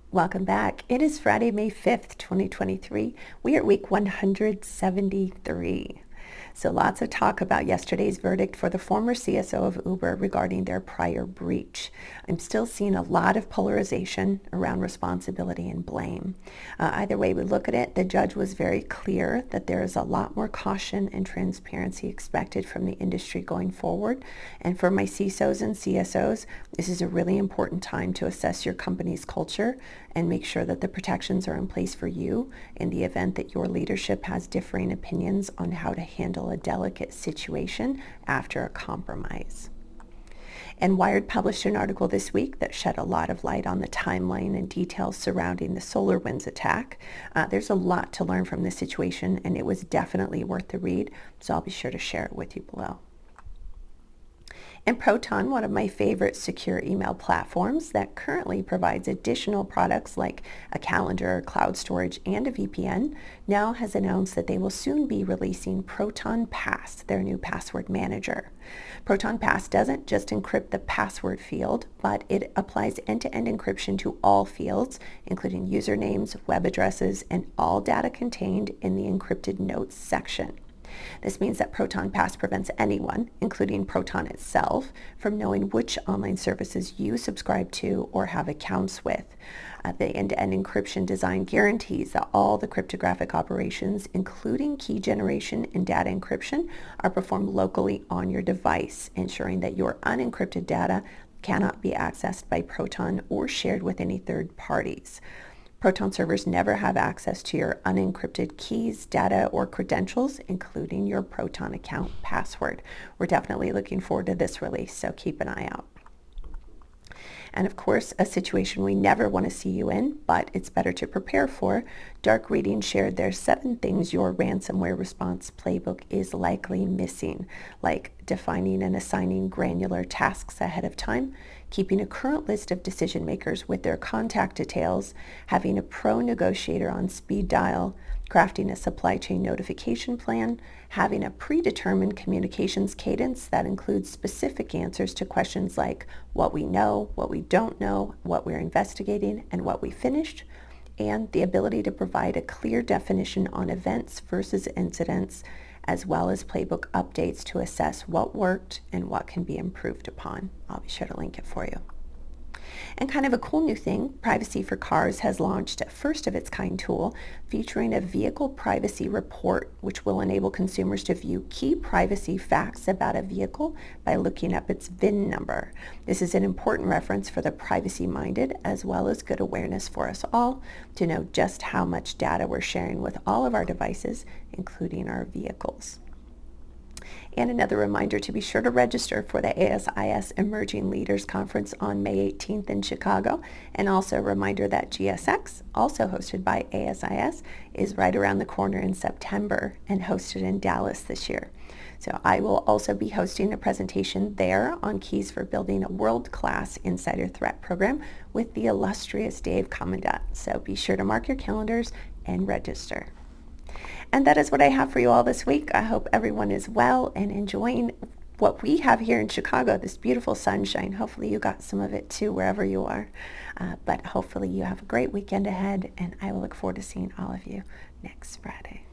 Welcome back. It is Friday, May 5th, 2023. We are at week 173. So lots of talk about yesterday's verdict for the former CISO of Uber regarding their prior breach. I'm still seeing a lot of polarization around responsibility and blame. Either way we look at it, the judge was very clear that there is a lot more caution and transparency expected from the industry going forward. And for my CISOs and CSOs, this is a really important time to assess your company's culture and make sure that the protections are in place for you in the event that your leadership has differing opinions on how to handle a delicate situation after a compromise. And Wired published an article this week that shed a lot of light on the timeline and details surrounding the SolarWinds attack. There's a lot to learn from this situation, and it was definitely worth the read, so I'll be sure to share it with you below. And Proton, one of my favorite secure email platforms that currently provides additional products like a calendar, cloud storage, and a VPN, now has announced that they will soon be releasing Proton Pass, their new password manager. Proton Pass doesn't just encrypt the password field, but it applies end-to-end encryption to all fields, including usernames, web addresses, and all data contained in the encrypted notes section. This means that Proton Pass prevents anyone, including Proton itself, from knowing which online services you subscribe to or have accounts with. The end-to-end encryption design guarantees that all the cryptographic operations, including key generation and data encryption, are performed locally on your device, ensuring that your unencrypted data cannot be accessed by Proton or shared with any third parties. Proton servers never have access to your unencrypted keys, data, or credentials, including your Proton account password. We're definitely looking forward to this release, so keep an eye out. And of course, a situation we never want to see you in, but it's better to prepare for. Dark Reading shared their 7 things your ransomware response playbook is likely missing, like defining and assigning granular tasks ahead of time, keeping a current list of decision makers with their contact details, having a pro negotiator on speed dial, crafting a supply chain notification plan, having a predetermined communications cadence that includes specific answers to questions like what we know, what we don't know, what we're investigating, and what we finished, and the ability to provide a clear definition on events versus incidents, as well as playbook updates to assess what worked and what can be improved upon. I'll be sure to link it for you. And kind of a cool new thing, Privacy for Cars has launched a first-of-its-kind tool featuring a vehicle privacy report, which will enable consumers to view key privacy facts about a vehicle by looking up its VIN number. This is an important reference for the privacy-minded, as well as good awareness for us all to know just how much data we're sharing with all of our devices, including our vehicles. And another reminder to be sure to register for the ASIS Emerging Leaders Conference on May 18th in Chicago. And also a reminder that GSX, also hosted by ASIS, is right around the corner in September and hosted in Dallas this year. So I will also be hosting a presentation there on keys for building a world-class insider threat program with the illustrious Dave Commandant. So be sure to mark your calendars and register. And that is what I have for you all this week. I hope everyone is well and enjoying what we have here in Chicago, this beautiful sunshine. Hopefully you got some of it too, wherever you are. But hopefully you have a great weekend ahead, and I will look forward to seeing all of you next Friday.